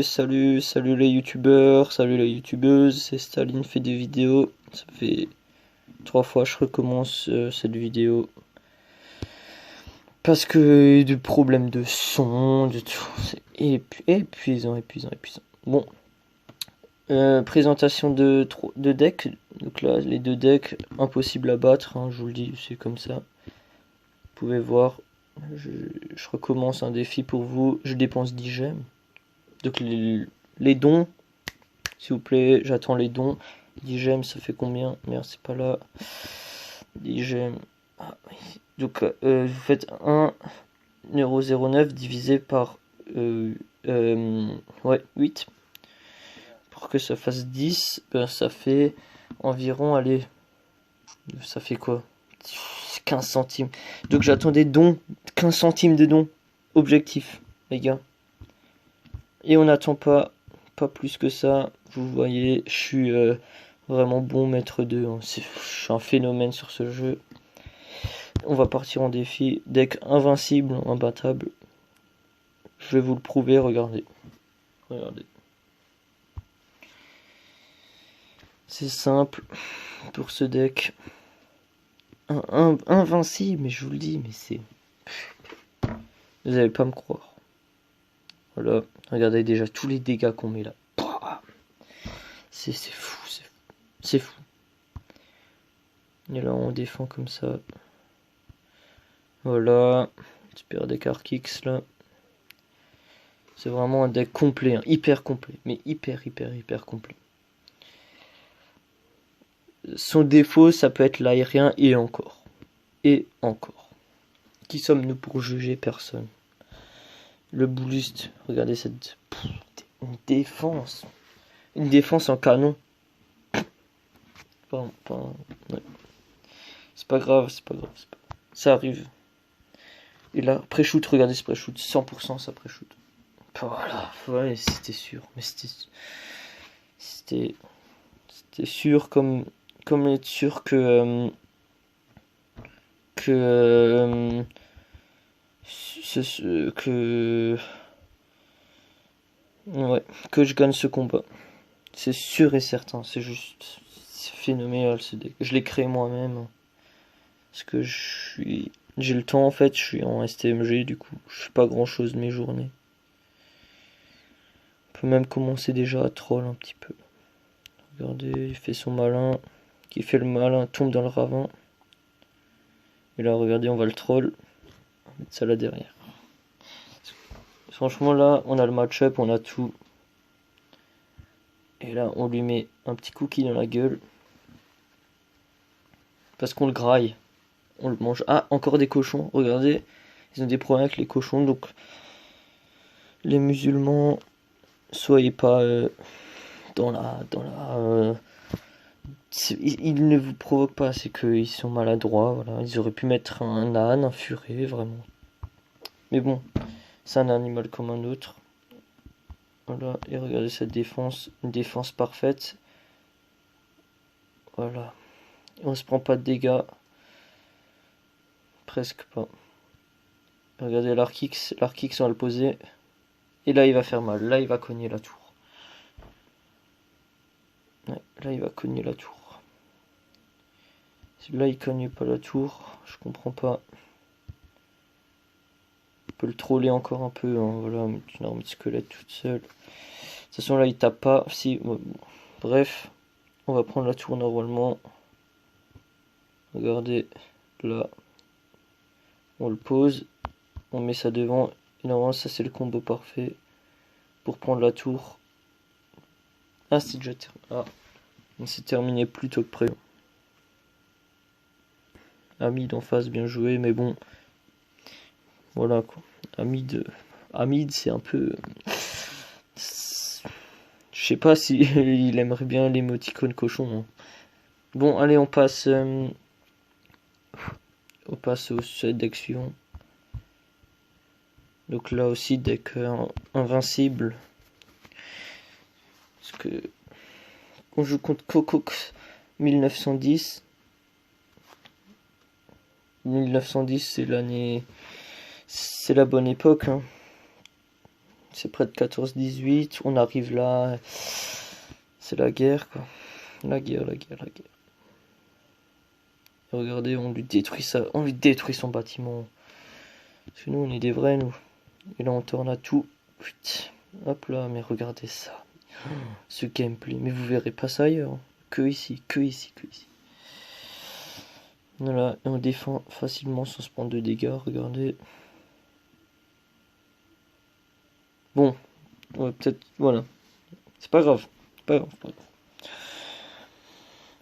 salut les youtubeurs, salut les youtubeuses, c'est Staline fait des vidéos. Ça fait 3 fois que je recommence cette vidéo. Parce que du problème de son, de tout, c'est épuisant. Bon, présentation de decks. Donc là, les 2 decks, impossible à battre, hein, je vous le dis, c'est comme ça. Vous pouvez voir, je recommence un défi pour vous, je dépense 10 gemmes. Donc les dons, s'il vous plaît, j'attends les dons. 10 gemmes, ça fait combien? Merde, c'est pas là. 10 gemmes. Ah, oui. Donc vous faites 1,09€ divisé par ouais, 8. Pour que ça fasse 10, ben, ça fait environ, allez, ça fait quoi? 15 centimes. Donc j'attends des dons, 15 centimes de dons. Objectif, les gars. Et on n'attend pas plus que ça. Vous voyez, je suis vraiment bon maître 2. Hein. Je suis un phénomène sur ce jeu. On va partir en défi. Deck invincible, imbattable. Je vais vous le prouver, regardez. Regardez. C'est simple pour ce deck. Invincible, mais je vous le dis, mais c'est... Vous n'allez pas me croire. Voilà, regardez déjà tous les dégâts qu'on met là. C'est fou, c'est fou. Et là on défend comme ça. Voilà, super deck Arkix là. C'est vraiment un deck complet, hein, hyper complet, mais hyper complet. Son défaut, ça peut être l'aérien et encore. Et encore. Qui sommes-nous pour juger personne? Le boost, regardez cette... Une défense. Une défense en canon. Ouais. C'est pas grave. Ça arrive. Et là, pré-shoot, regardez ce pré-shoot. 100% ça pré-shoot. Voilà, ouais, c'était sûr. Mais c'était sûr comme être sûr que je gagne ce combat. C'est sûr et certain, c'est phénoménal ce deck. Je l'ai créé moi-même. Parce que j'ai le temps en fait, je suis en STMG, du coup je fais pas grand chose de mes journées. On peut même commencer déjà à troll un petit peu. Regardez, il fait son malin. Qui fait le malin tombe dans le ravin. Et là regardez, on va le troll. On va mettre ça là derrière. Franchement là, on a le match-up, on a tout. Et là, on lui met un petit cookie dans la gueule. Parce qu'on le graille. On le mange. Ah, encore des cochons. Regardez. Ils ont des problèmes avec les cochons. Donc, les musulmans, soyez pas dans la... ils ne vous provoquent pas. C'est qu'ils sont maladroits. Voilà. Ils auraient pu mettre un âne, un furet, vraiment. Mais bon, c'est un animal comme un autre. Voilà, et regardez cette défense, une défense parfaite. Voilà. Et on se prend pas de dégâts. Presque pas. Regardez l'Arkix, on va le poser. Et là il va faire mal, là il va cogner la tour. Ouais, là il va cogner la tour. Là il cogne pas la tour, je comprends pas. On peut le troller encore un peu, hein, voilà, mettre une armée de squelette toute seule. De toute façon là il tape pas, si, bon, bref, on va prendre la tour normalement. Regardez, là, on le pose, on met ça devant, et normalement ça c'est le combo parfait pour prendre la tour. Ah c'est déjà terminé, ah, on s'est terminé plus tôt que prévu. Hamid en face, bien joué, mais bon, voilà quoi. Hamid c'est un peu... Je sais pas si il aimerait bien l'émoticône cochon. Hein. Bon, allez, on passe au deck suivant. Donc là aussi, deck invincible. Parce que on joue contre Cocox 1910. 1910, c'est l'année... C'est la bonne époque. Hein. C'est près de 14-18. On arrive là. C'est la guerre, quoi. La guerre. Et regardez, on lui détruit ça. On lui détruit son bâtiment. Parce que nous, on est des vrais, nous. Et là, on tourne à tout. Putain. Hop là, mais regardez ça. Ce gameplay. Mais vous verrez pas ça ailleurs. Que ici. Voilà, et on défend facilement sans se prendre de dégâts, regardez. Bon, ouais, peut-être, voilà. C'est pas grave.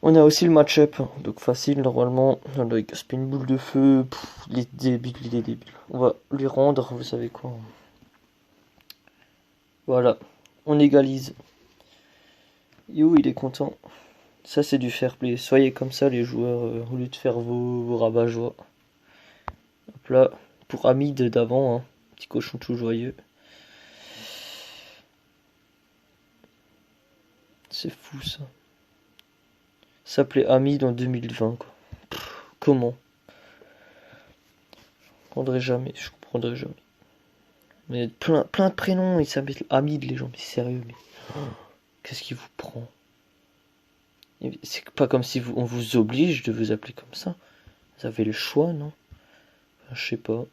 On a aussi le match-up, hein, donc facile normalement. Il gaspille une boule de feu. Il est débile. On va lui rendre, vous savez quoi. Voilà, on égalise. Yo, il est content. Ça, c'est du fair play. Soyez comme ça, les joueurs, au lieu de faire vos rabat-joie. Hop là, pour Hamid d'avant, hein. Petit cochon tout joyeux. C'est fou, ça. S'appelait Hamid en 2020, quoi. Comment? Je comprendrai jamais. Mais plein de prénoms, ils s'appellent Hamid, les gens. Mais sérieux, mais... Qu'est-ce qui vous prend? C'est pas comme si on vous oblige de vous appeler comme ça. Vous avez le choix, non? Enfin, je sais pas.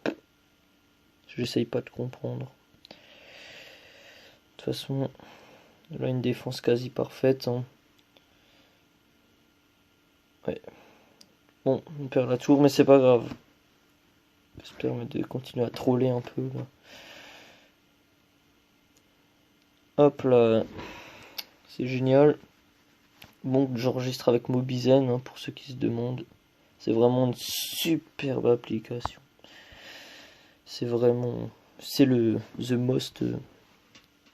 J'essaye pas de comprendre. De toute façon, là, une défense quasi parfaite, hein. Ouais. Bon, on perd la tour, mais c'est pas grave. J'espère de continuer à troller un peu, là. Hop là. C'est génial. Bon, j'enregistre avec Mobizen, hein, pour ceux qui se demandent. C'est vraiment une superbe application. C'est vraiment... C'est le... The most...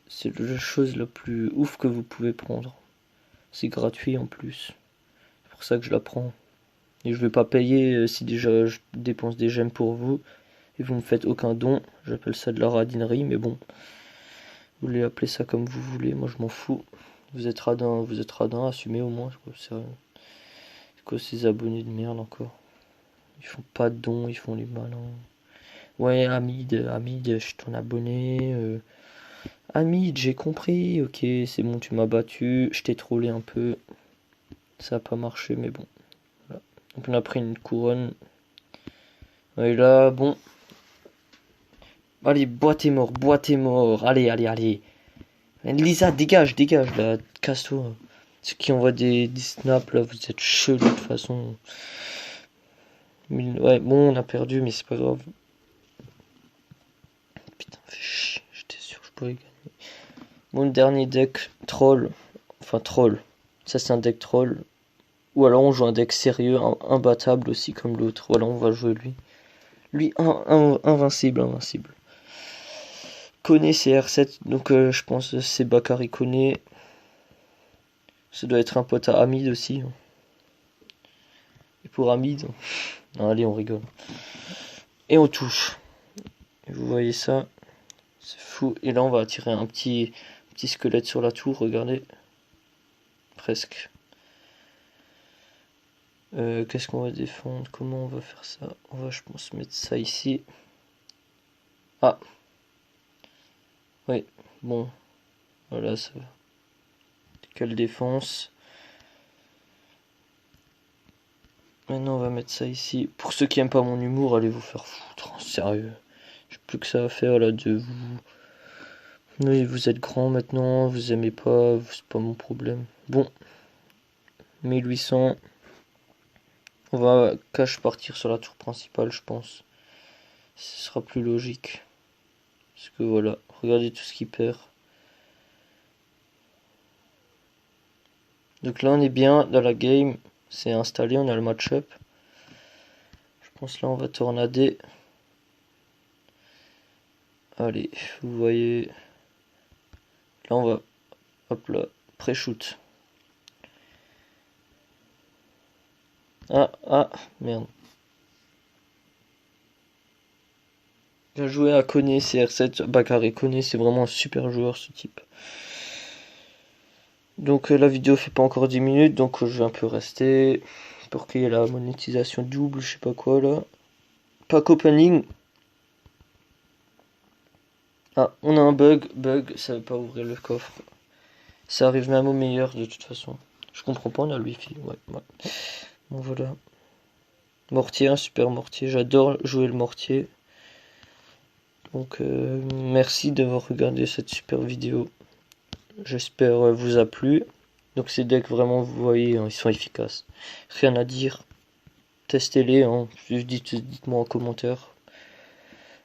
C'est la chose la plus ouf que vous pouvez prendre. C'est gratuit en plus. C'est pour ça que je la prends. Et je vais pas payer si déjà je dépense des gemmes pour vous. Et vous me faites aucun don. J'appelle ça de la radinerie, mais bon. Vous voulez appeler ça comme vous voulez, moi je m'en fous. Vous êtes radin, assumez au moins. C'est quoi ces abonnés de merde encore? Ils font pas de dons, ils font les malins. Ouais, Hamid, je suis ton abonné. Hamid, j'ai compris, ok, c'est bon, tu m'as battu. Je t'ai trollé un peu. Ça a pas marché, mais bon. Voilà. Donc on a pris une couronne. Et là, bon. Allez, bois tes morts. Allez. Lisa, dégage, là, casse-toi. Ceux qui envoient des snaps, là, vous êtes chelous de toute façon. Ouais, bon, on a perdu, mais c'est pas grave. Putain, fais chier, j'étais sûr que je pourrais gagner. Mon dernier deck, troll. Enfin, troll. Ça, c'est un deck troll. Ou alors, on joue un deck sérieux, imbattable aussi, comme l'autre. Voilà, on va jouer lui. Lui, invincible. Koné, c'est R7, donc je pense c'est Bakary Koné. Ça doit être un pote à Hamid aussi. Hein. Et pour Hamid, non, allez, on rigole. Et on touche. Et vous voyez ça, c'est fou. Et là, on va attirer un petit squelette sur la tour, regardez. Presque. Qu'est-ce qu'on va défendre? Comment on va faire ça? On va, je pense, mettre ça ici. Ah. Oui, bon. Voilà, ça va. Quelle défense. Maintenant, on va mettre ça ici. Pour ceux qui aiment pas mon humour, allez vous faire foutre. Sérieux. J'ai plus que ça à faire là de vous. Oui, vous êtes grand maintenant, vous aimez pas, c'est pas mon problème. Bon. 1800. On va cache partir sur la tour principale, je pense. Ce sera plus logique. Parce que voilà, regardez tout ce qu'il perd. Donc là, on est bien dans la game. C'est installé, on a le match-up. Je pense là, on va tornader. Allez, vous voyez. Là, on va. Hop là, pré-shoot. Ah, merde. Bien joué à Koné, CR7, Bakary Koné, c'est vraiment un super joueur ce type. Donc la vidéo fait pas encore 10 minutes, donc je vais un peu rester pour qu'il y ait la monétisation double, je sais pas quoi là. Pack opening. Ah, on a un bug. Bug, ça veut pas ouvrir le coffre. Ça arrive même au meilleur de toute façon. Je comprends pas, on a le wifi. Ouais, ouais. Bon, voilà. Mortier, un super mortier. J'adore jouer le mortier. Donc, merci d'avoir regardé cette super vidéo. J'espère vous a plu. Donc, ces decks, vraiment, vous voyez, hein, ils sont efficaces. Rien à dire. Testez-les. Hein. Dites-moi en commentaire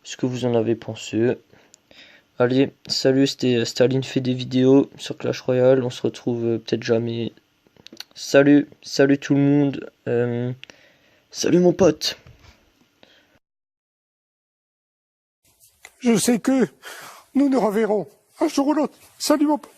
ce que vous en avez pensé. Allez, salut, c'était Staline fait des vidéos sur Clash Royale. On se retrouve peut-être jamais. Salut, salut tout le monde. Salut mon pote. Je sais que nous nous reverrons un jour ou l'autre. Salut mon pote.